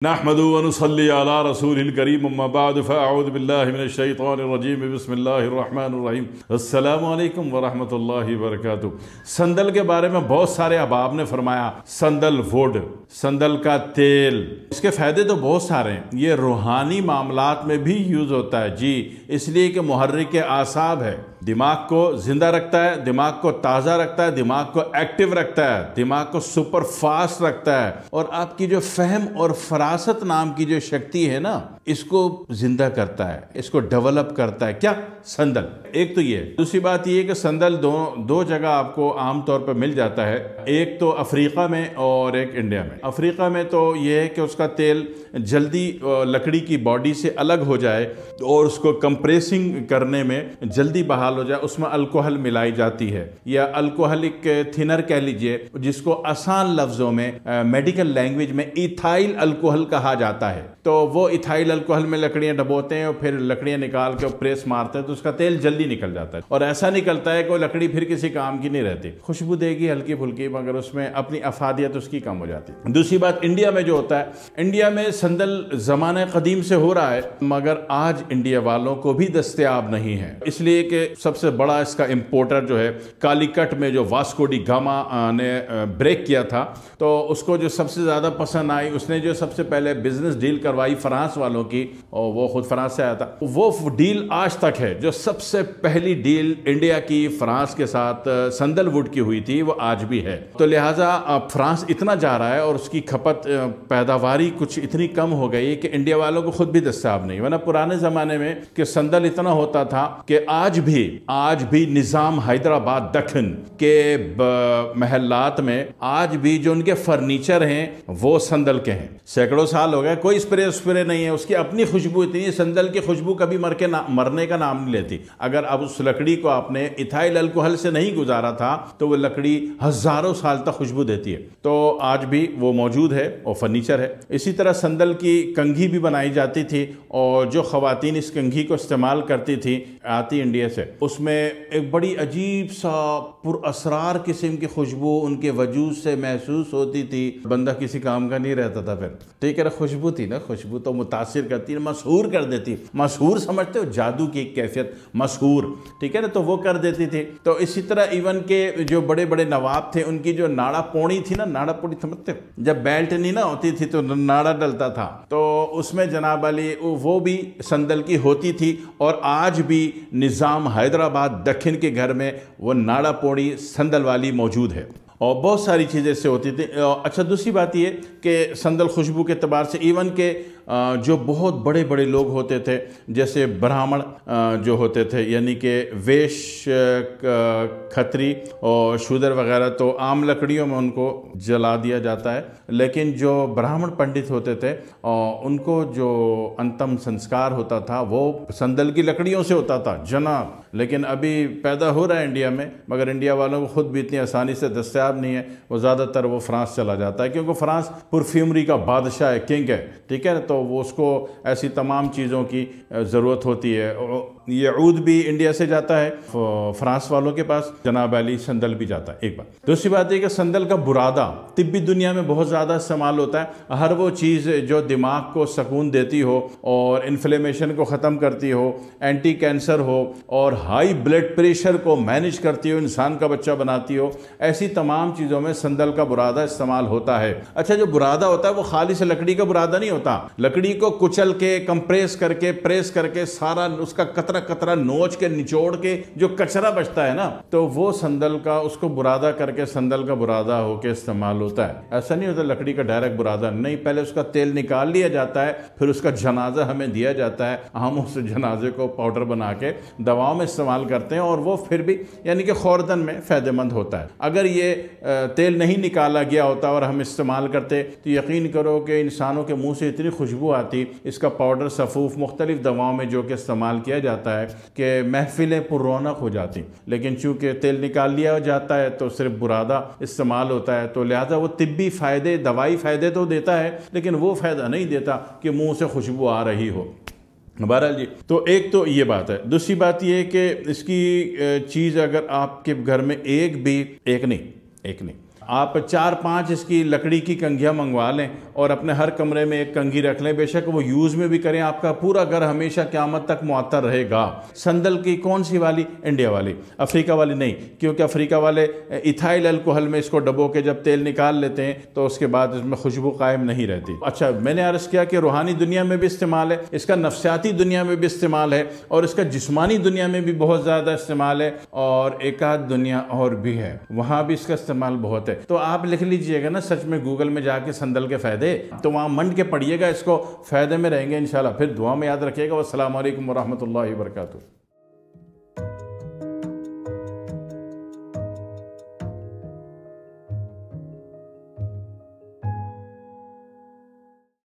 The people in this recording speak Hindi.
नहमदु व नुसल्ली अला रसूलिल करीम अम्मा बाद फ़अऊज़ु बिल्लाहि मिनश शैतानिर रजीम बिस्मिल्लाहिर रहमानिर रहीम अस्सलामु अलैकुम व रहमतुल्लाहि व बरकातुहू। संदल के बारे में बहुत सारे अहबाब ने फरमाया, संदल वुड, संदल का तेल, इसके फ़ायदे तो बहुत सारे हैं। ये रूहानी मामलात में भी यूज़ होता है जी, इसलिए कि मुहर्रिक आसाब है, दिमाग को ज़िंदा रखता है, दिमाग को ताज़ा रखता है, दिमाग को एक्टिव रखता है, दिमाग को सुपर फास्ट रखता है और आपकी जो फहम और फरासत नाम की जो शक्ति है ना, इसको जिंदा करता है, इसको डेवलप करता है। क्या? संदल। एक तो ये, दूसरी बात ये कि संदल दो जगह आपको आम तौर पर मिल जाता है, एक तो अफ्रीका में और एक इंडिया में। अफ्रीका में तो ये है कि उसका तेल जल्दी लकड़ी की बॉडी से अलग हो जाए और उसको कंप्रेसिंग करने में जल्दी बहाल हो जाए, उसमें अल्कोहल मिलाई जाती है या अल्कोहलिक थिनर कह लीजिए, जिसको आसान लफ्जों में मेडिकल लैंग्वेज में इथाइल अल्कोहल कहा जाता है। तो वो इथाइल अल्कोहल में लकड़ियां डबोते हैं और फिर लकड़ियां निकाल के प्रेस मारते हैं तो उसका तेल जल्दी निकल जाता है और ऐसा निकलता है कि वो लकड़ी फिर किसी काम की नहीं रहती, खुशबू देगी हल्की फुल्की, मगर उसमें अपनी अफादियत उसकी कम हो जाती है। दूसरी बात, इंडिया में जो होता है, इंडिया में संदल ज़माने कदीम से हो रहा है मगर आज इंडिया वालों को भी दस्तयाब नहीं है, इसलिए कि सबसे बड़ा इसका इम्पोर्टर जो है कालीकट में जो वास्को डी गामा ने ब्रेक किया था, तो उसको जो सबसे ज़्यादा पसंद आई, उसने जो सबसे पहले बिजनेस डील करवाई फ्रांस वालों की, और वो खुद फ्रांस से आया था, वो डील आज तक है। जो सबसे पहली डील इंडिया की फ्रांस के साथ संदलवुड की हुई थी वो आज भी है। तो लिहाजा फ्रांस इतना जा रहा है और उसकी खपत पैदावारी कुछ इतनी कम हो गई कि इंडिया वालों को खुद भी दस्तयाब नहीं। वरना पुराने ज़माने में कि संदल इतना होता था कि आज भी निज़ाम हैदराबाद दक्खन के महल्लात में आज भी जो उनके फर्नीचर हैं वो संदल के हैं। सैकड़ों साल हो गए, कोई स्प्रे नहीं है, उसकी अपनी खुशबू इतनी है, संदल की खुशबू कभी मरने का नाम नहीं लेती। अगर अब उस लकड़ी को आपने इथाइल अल्कोहल से नहीं गुजारा था तो वो लकड़ी हजारों साल तक खुशबू देती है। तो आज भी वो मौजूद है और फर्नीचर है। इसी तरह संदल की कंघी भी बनाई जाती थी और जो ख़वातीन इस कंघी को इस्तेमाल करती थी आती इंडिया से, उसमें एक बड़ी अजीब सा पुरअसरार किस्म की खुशबू उनके वजूद से महसूस होती थी। बंदा किसी काम का नहीं रहता था फिर, ठीक है ना। खुशबू थी ना, खुशबू तो मुतासिर करती है, मशहूर कर देती। मशहूर समझते हो, जादू की एक कैफियत, मशहूर, ठीक है ना, तो वो कर देती थी। तो इसी तरह इवन के जो बड़े बड़े नवाब थे, उनकी जो नाड़ा पोड़ी थी ना, नाड़ा पोड़ी समझते हो, जब बेल्ट नहीं ना होती थी तो नाड़ा डलता था, तो उसमें जनाब अली वो भी संदल की होती थी। और आज भी निज़ाम हैदराबाद दक्षिण के घर में वो नाड़ा पोड़ी संदल वाली मौजूद है और बहुत सारी चीज़ें इससे होती थी। अच्छा, दूसरी बात ये कि संदल खुशबू के अतबार से इवन के जो बहुत बड़े बड़े लोग होते थे, जैसे ब्राह्मण जो होते थे, यानी कि वेश्य, खत्री और शूद्र वगैरह, तो आम लकड़ियों में उनको जला दिया जाता है। लेकिन जो ब्राह्मण पंडित होते थे उनको जो अंतिम संस्कार होता था वो संदल की लकड़ियों से होता था जनाब। लेकिन अभी पैदा हो रहा है इंडिया में, मगर इंडिया वालों को खुद भी इतनी आसानी से दस्तयाब नहीं है। वो ज़्यादातर वो फ्रांस चला जाता है क्योंकि फ्रांस परफ्यूमरी का बादशाह है, किंग है, ठीक है। तो वो उसको ऐसी तमाम चीज़ों की ज़रूरत होती है। और ये ऊद भी इंडिया से जाता है फ्रांस वालों के पास, जनाब अली संदल भी जाता है। एक बात। दूसरी बात है कि संदल का बुरादा तिब्बी दुनिया में बहुत ज़्यादा इस्तेमाल होता है। हर वो चीज़ जो दिमाग को सुकून देती हो और इन्फ्लेमेशन को ख़त्म करती हो, एंटी कैंसर हो और हाई ब्लड प्रेशर को मैनेज करती हो, इंसान का बच्चा बनाती हो, ऐसी तमाम चीज़ों में संदल का बुरादा इस्तेमाल होता है। अच्छा, जो बुरादा होता है वो खाली से लकड़ी का बुरादा नहीं होता, लकड़ी को कुचल के, कंप्रेस करके, प्रेस करके, सारा उसका कतरा कतरा नोच के, निचोड़ के जो कचरा बचता है ना, तो वो संदल का, उसको बुरादा करके संदल का बुरादा होके इस्तेमाल होता है। ऐसा नहीं होता लकड़ी का डायरेक्ट बुरादा नहीं, पहले उसका तेल निकाल लिया जाता है, फिर उसका जनाजा हमें दिया जाता है, हम उस जनाजे को पाउडर बना के दवाओं में इस्तेमाल करते हैं और वो फिर भी यानी कि खौरदन में फ़ायदेमंद होता है। अगर ये तेल नहीं निकाला गया होता और हम इस्तेमाल करते तो यकीन करो कि इंसानों के मुँह से इतनी खुशबू आती। इसका पाउडर सफ़ूफ मुख्तलिफ दवाओं में जो कि इस्तेमाल किया जाता है कि महफिलें पुरौनक हो जाती, लेकिन चूँकि तेल निकाल लिया जाता है तो सिर्फ बुरादा इस्तेमाल होता है। तो लिहाजा वो तिब्बी फ़ायदे, दवाई फ़ायदे तो देता है लेकिन वो फ़ायदा नहीं देता कि मुँह से खुशबू आ रही हो। बहरहाल जी, तो एक तो ये बात है। दूसरी बात ये है कि इसकी चीज़ अगर आपके घर में एक नहीं आप 4-5 इसकी लकड़ी की कंघियाँ मंगवा लें और अपने हर कमरे में एक कंघी रख लें, बेशक वो यूज़ में भी करें, आपका पूरा घर हमेशा क़यामत तक मुअत्तर रहेगा। संदल की कौन सी वाली? इंडिया वाली, अफ्रीका वाली नहीं, क्योंकि अफ्रीका वाले इथाइल अल्कोहल में इसको डबो के जब तेल निकाल लेते हैं तो उसके बाद इसमें खुशबू कायम नहीं रहती। अच्छा, मैंने अर्ज़ किया कि रूहानी दुनिया में भी इस्तेमाल है, इसका नफ्सियाती दुनिया में भी इस्तेमाल है और इसका जिस्मानी दुनिया में भी बहुत ज़्यादा इस्तेमाल है, और एक आध दुनिया और भी है वहाँ भी इसका इस्तेमाल बहुत है। तो आप लिख लीजिएगा ना सच में गूगल में जाके संदल के फ़ायदे, तो वहाँ मंड के पढ़िएगा, इसको फ़ायदे में रहेंगे इंशाल्लाह। फिर दुआ में याद रखिएगा। वस्सलामु अलैकुम वरहमतुल्लाहि वबरकातुहू।